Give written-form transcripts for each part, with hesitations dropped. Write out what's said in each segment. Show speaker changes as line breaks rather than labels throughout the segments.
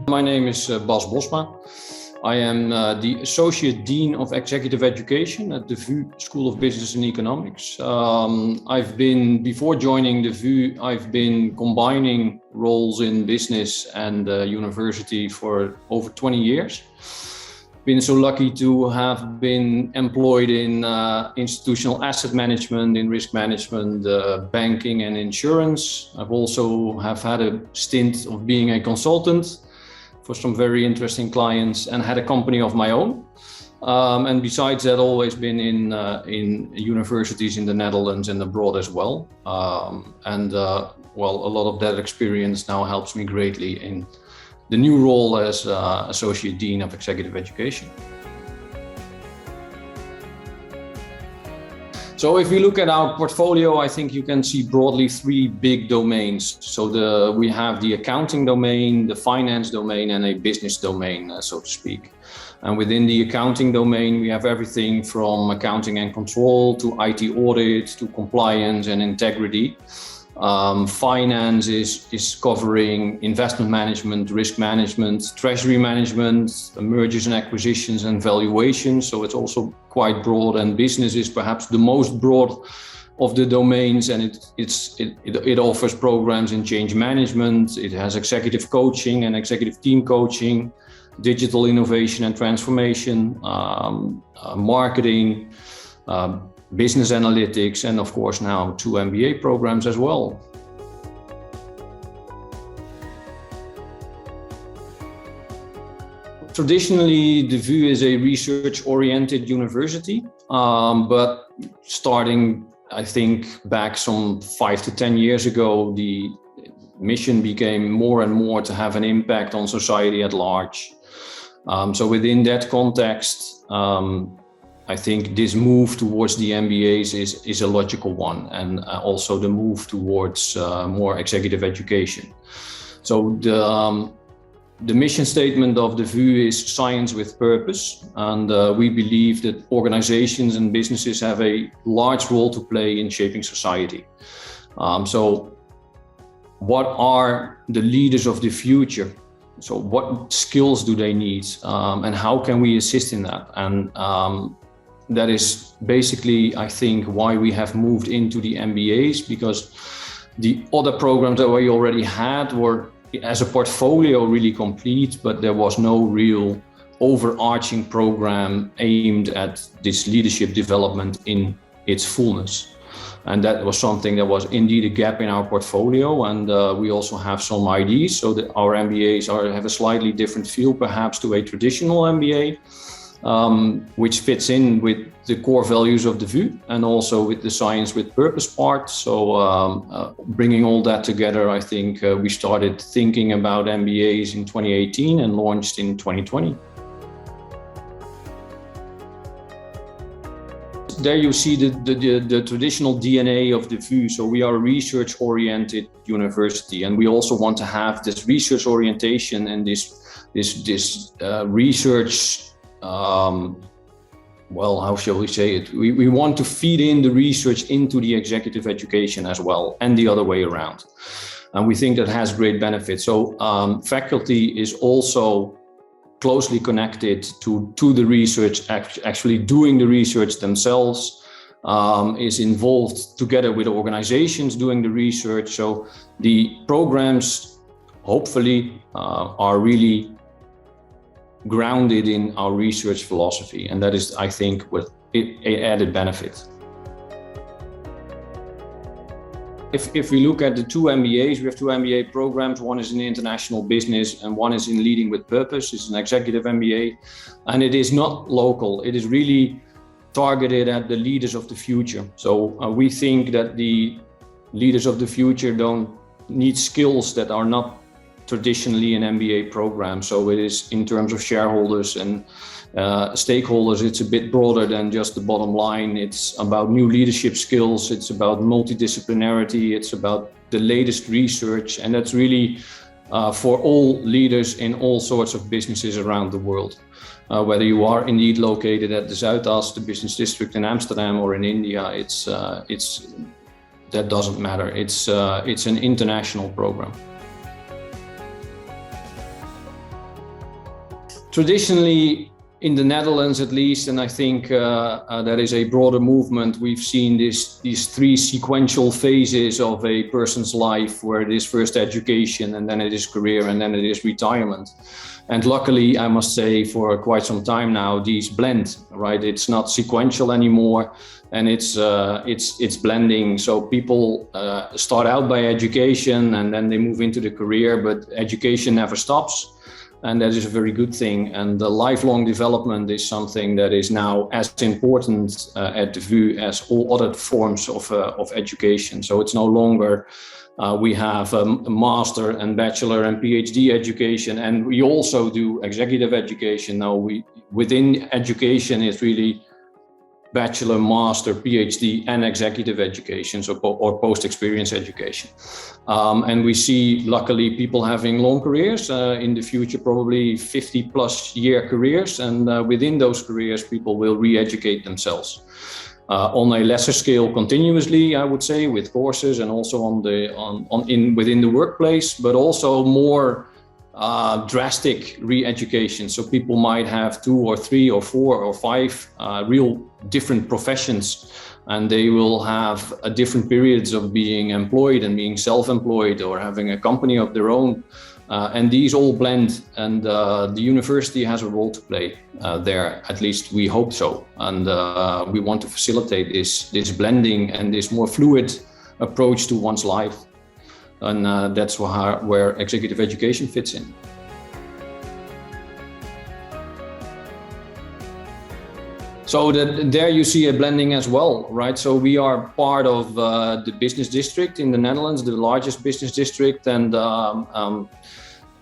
My name is Bas Bosma. I am the Associate Dean of Executive Education at the VU School of Business and Economics. Before joining the VU, I've been combining roles in business and university for over 20 years. Been so lucky to have been employed in institutional asset management, in risk management, banking and insurance. I've also had a stint of being a consultant for some very interesting clients and had a company of my own. And besides that, always been in universities in the Netherlands and abroad as well. A lot of that experience now helps me greatly in the new role as Associate Dean of Executive Education. So if we look at our portfolio, I think you can see broadly three big domains. So we have the accounting domain, the finance domain, and a business domain, so to speak. And within the accounting domain, we have everything from accounting and control to IT audit to compliance and integrity. Finance is covering investment management, risk management, treasury management, mergers and acquisitions and valuations. So it's also quite broad, and business is perhaps the most broad of the domains, and it offers programs in change management. It has executive coaching and executive team coaching, digital innovation and transformation, marketing, business analytics, and of course now 2 MBA programs as well. Traditionally, the VU is a research-oriented university, but starting, I think, back some 5 to 10 years ago, the mission became more and more to have an impact on society at large. So within that context, I think this move towards the MBAs is a logical one, and also the move towards more executive education. So the mission statement of the VU is science with purpose, and we believe that organizations and businesses have a large role to play in shaping society. So what are the leaders of the future? So what skills do they need, and how can we assist in that? And that is basically, I think, why we have moved into the MBAs, because the other programs that we already had were, as a portfolio, really complete, but there was no real overarching program aimed at this leadership development in its fullness. And that was something that was indeed a gap in our portfolio. And we also have some ideas, so that our MBAs have a slightly different feel perhaps to a traditional MBA. Which fits in with the core values of the VU and also with the science with purpose part. So bringing all that together, I think we started thinking about MBAs in 2018 and launched in 2020. There you see the traditional DNA of the VU. So we are a research-oriented university, and we also want to have this research orientation and this research. How shall we say it? We want to feed in the research into the executive education as well, and the other way around. And we think that has great benefits. So faculty is also closely connected to the research, actually doing the research themselves, is involved together with organizations doing the research. So the programs hopefully are really grounded in our research philosophy, and that is, I think, with an added benefit. If we look at the 2 MBAs, we have 2 MBA programs. One is in international business and one is in leading with purpose. It's an executive MBA, and it is not local. It is really targeted at the leaders of the future. So we think that the leaders of the future don't need skills that are not traditionally an MBA program. So it is, in terms of shareholders and stakeholders, it's a bit broader than just the bottom line. It's about new leadership skills. It's about multidisciplinarity. It's about the latest research. And that's really for all leaders in all sorts of businesses around the world. Whether you are indeed located at the Zuidas, the business district in Amsterdam, or in India, that doesn't matter. It's an international program. Traditionally, in the Netherlands at least, and I think that is a broader movement, we've seen these three sequential phases of a person's life, where it is first education, and then it is career, and then it is retirement. And luckily, I must say, for quite some time now, these blend, right? It's not sequential anymore, and it's blending. So people start out by education, and then they move into the career, but education never stops. And that is a very good thing. And the lifelong development is something that is now as important at the VU as all other forms of education. So it's no longer we have a master and bachelor and PhD education, and we also do executive education. Now within education is really bachelor, master, PhD, and executive education, so or post-experience education. And we see, luckily, people having long careers in the future, probably 50+ year careers, and within those careers, people will re-educate themselves on a lesser scale continuously, I would say, with courses, and also within the workplace, but also more drastic re-education. So people might have 2 or 3 or 4 or 5 real different professions, and they will have different periods of being employed and being self-employed or having a company of their own. And these all blend, and the university has a role to play there, at least we hope so. And we want to facilitate this blending and this more fluid approach to one's life. And that's where executive education fits in. So there you see a blending as well, right? So we are part of the business district in the Netherlands, the largest business district, and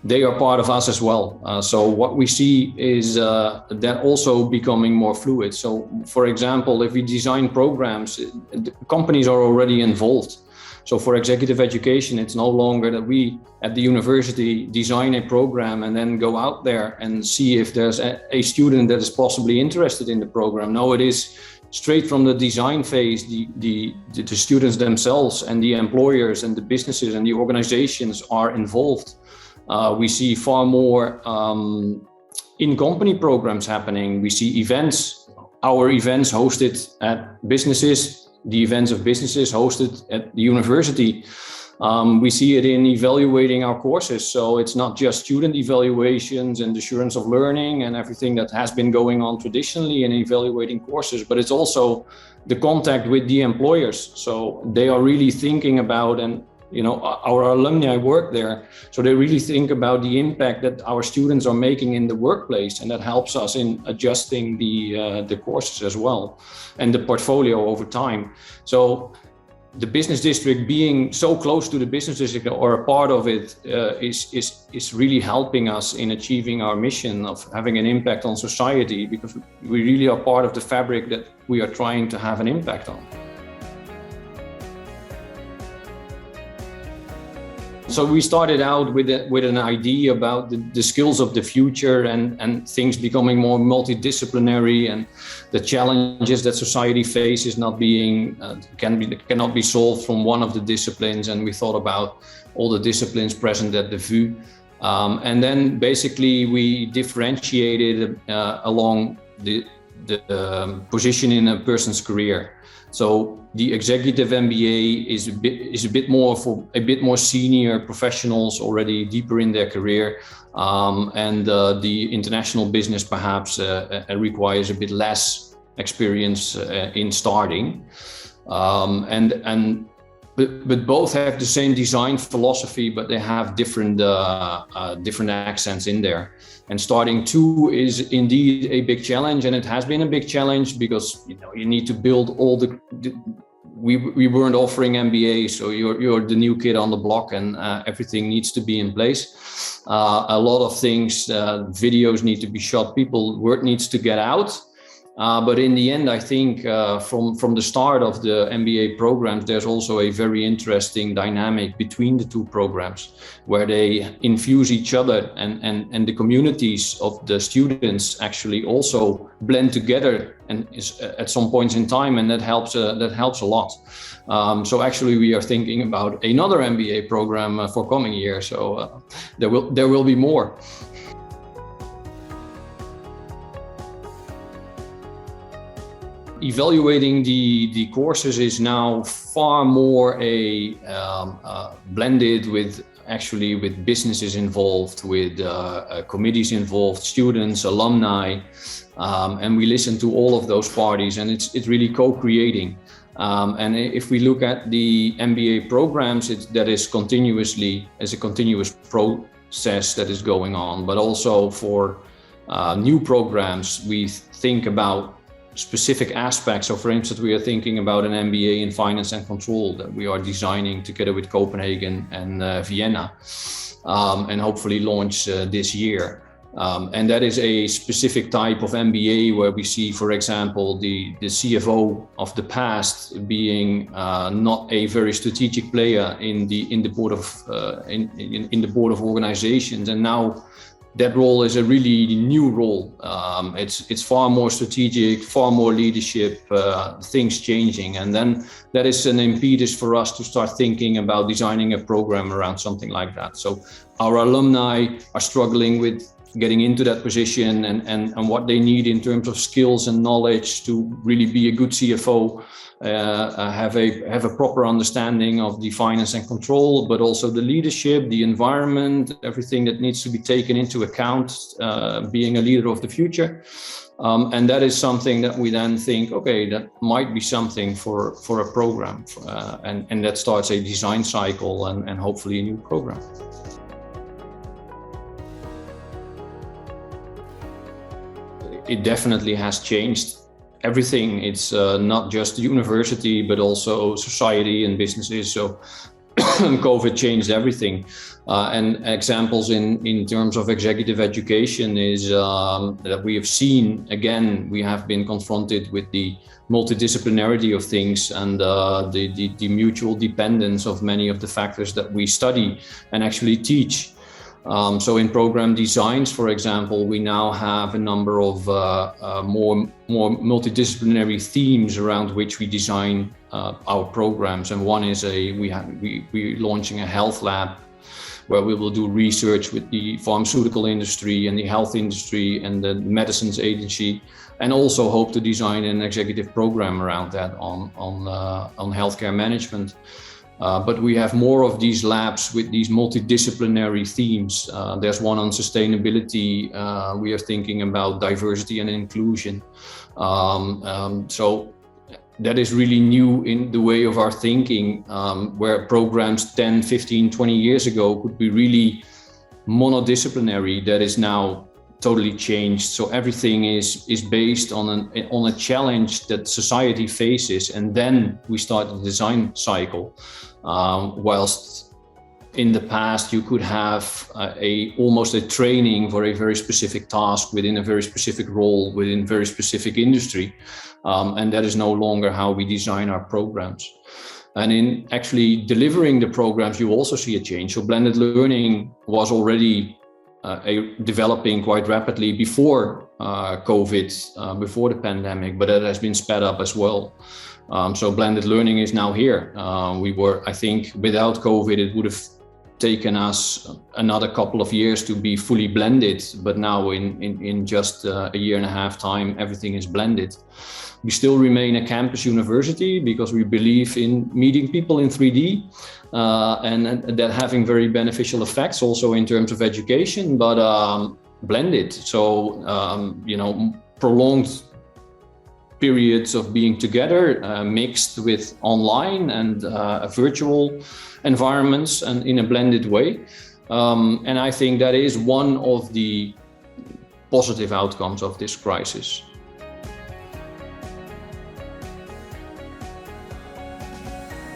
they are part of us as well. So what we see is that also becoming more fluid. So for example, if we design programs, companies are already involved. So for executive education, it's no longer that we at the university design a program and then go out there and see if there's a student that is possibly interested in the program. No, it is straight from the design phase, the students themselves and the employers and the businesses and the organizations are involved. We see far more in-company programs happening. We see events, our events hosted at businesses, the events of businesses hosted at the university. We see it in evaluating our courses. So it's not just student evaluations and assurance of learning and everything that has been going on traditionally in evaluating courses, but it's also the contact with the employers. So they are really thinking about, and our alumni work there, so they really think about the impact that our students are making in the workplace, and that helps us in adjusting the courses as well, and the portfolio over time. So the business district being so close to the business district or a part of it is really helping us in achieving our mission of having an impact on society, because we really are part of the fabric that we are trying to have an impact on. So we started out with an idea about the skills of the future and things becoming more multidisciplinary, and the challenges that society faces not being cannot be solved from one of the disciplines. And we thought about all the disciplines present at the VU, and then basically we differentiated along the position in a person's career. So the executive MBA is a bit more senior professionals already deeper in their career, and the international business perhaps requires a bit less experience in starting, but both have the same design philosophy, but they have different accents in there. And starting 2 is indeed a big challenge, and it has been a big challenge because you need to build all we weren't offering MBA, so you're the new kid on the block, and everything needs to be in place. A lot of things, videos need to be shot, word needs to get out. But in the end, I think from the start of the MBA programs, there's also a very interesting dynamic between the 2 programs, where they infuse each other, and the communities of the students actually also blend together, and at some points in time, and that helps a lot. So actually, we are thinking about another MBA program for coming year. So there will be more. evaluating the courses is now far more blended with businesses involved, with committees involved, students, alumni, and we listen to all of those parties, and it's really co-creating. And if we look at the MBA programs, that is a continuous process that is going on. But also for new programs, we think about specific aspects. So for instance, we are thinking about an MBA in finance and control that we are designing together with Copenhagen and Vienna, and hopefully launch this year. And that is a specific type of MBA where we see, for example, the CFO of the past being not a very strategic player in the board of organizations, and now that role is a really new role. It's far more strategic, far more leadership, things changing. And then that is an impetus for us to start thinking about designing a program around something like that. So our alumni are struggling with getting into that position and what they need in terms of skills and knowledge to really be a good CFO, have a proper understanding of the finance and control, but also the leadership, the environment, everything that needs to be taken into account, being a leader of the future. And that is something that we then think, okay, that might be something for a program, and that starts a design cycle and hopefully a new program. It definitely has changed everything. It's not just the university, but also society and businesses. So COVID changed everything. And examples in terms of executive education is that we have seen, again, we have been confronted with the multidisciplinarity of things and the mutual dependence of many of the factors that we study and actually teach. So in program designs, for example, we now have a number of more multidisciplinary themes around which we design our programs. And one is we're launching a health lab where we will do research with the pharmaceutical industry and the health industry and the medicines agency, and also hope to design an executive program around that on healthcare management. But we have more of these labs with these multidisciplinary themes. There's one on sustainability. We are thinking about diversity and inclusion. So that is really new in the way of our thinking, where programs 10, 15, 20 years ago could be really monodisciplinary. That is now totally changed. So everything is based on a challenge that society faces, and then we start the design cycle. Whilst in the past you could have almost a training for a very specific task within a very specific role within very specific industry, and that is no longer how we design our programs. And in actually delivering the programs, you also see a change. So blended learning was already developing quite rapidly before COVID, before the pandemic, but that has been sped up as well. So blended learning is now here. I think without COVID, it would have taken us another couple of years to be fully blended, but now in just a year and a half time, everything is blended. We still remain a campus university because we believe in meeting people in 3D and that having very beneficial effects also in terms of education, but blended. So, prolonged periods of being together, mixed with online and virtual environments and in a blended way. And I think that is one of the positive outcomes of this crisis.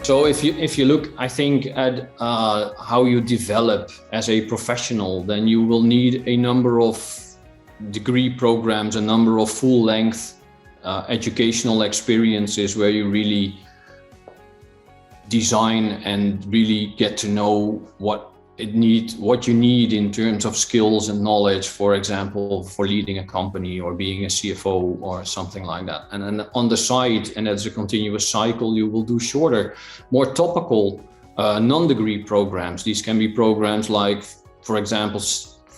So if you look, I think, at how you develop as a professional, then you will need a number of degree programs, a number of full-length educational experiences where you really design and really get to know what you need in terms of skills and knowledge, for example, for leading a company or being a CFO or something like that. And then on the side, and as a continuous cycle, you will do shorter, more topical non-degree programs. These can be programs like, for example,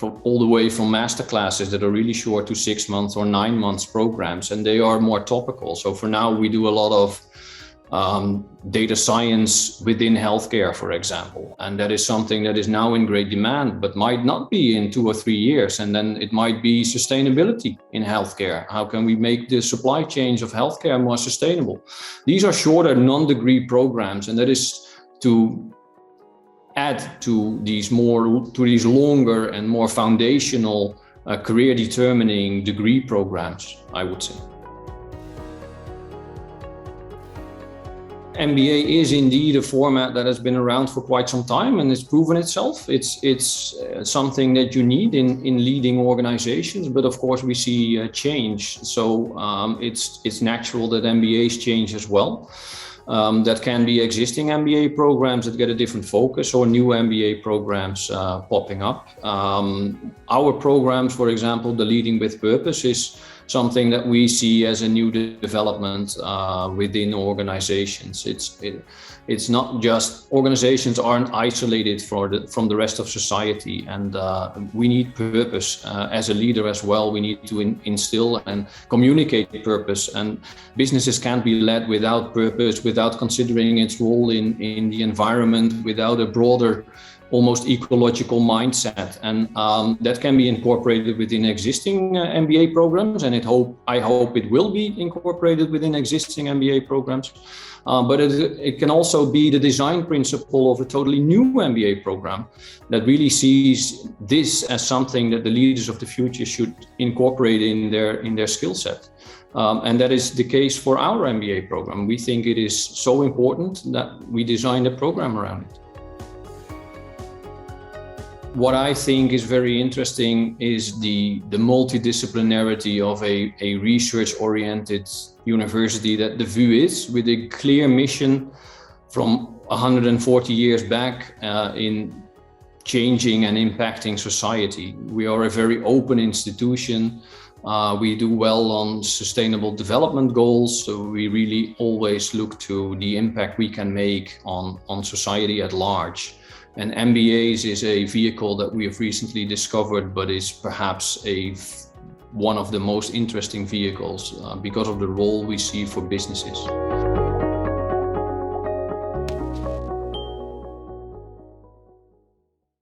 all the way from master classes that are really short to 6 months or 9 months programs, and they are more topical. So for now, we do a lot of data science within healthcare, for example, and that is something that is now in great demand, but might not be in 2 or 3 years. And then it might be sustainability in healthcare. How can we make the supply chains of healthcare more sustainable? These are shorter non-degree programs, and that is to add to these longer and more foundational career determining degree programs, I would say. MBA is indeed a format that has been around for quite some time and it's proven itself. It's something that you need in leading organizations, but of course we see change. So it's natural that MBAs change as well. That can be existing MBA programs that get a different focus or new MBA programs popping up. Our programs, for example, the Leading with Purpose, is something that we see as a new development within organizations. It's not just, organizations aren't isolated from the rest of society, and we need purpose as a leader as well. We need to instill and communicate purpose, and businesses can't be led without purpose, without considering its role in the environment, without a broader, almost ecological mindset, and that can be incorporated within existing MBA programs, and I hope it will be incorporated within existing MBA programs. But it can also be the design principle of a totally new MBA program that really sees this as something that the leaders of the future should incorporate in their skill set. And that is the case for our MBA program. We think it is so important that we designed a program around it. What I think is very interesting is the multidisciplinarity of a research-oriented university that the VU is, with a clear mission from 140 years back in changing and impacting society. We are a very open institution. We do well on sustainable development goals, so we really always look to the impact we can make on society at large. And MBAs is a vehicle that we have recently discovered, but is perhaps one of the most interesting vehicles because of the role we see for businesses.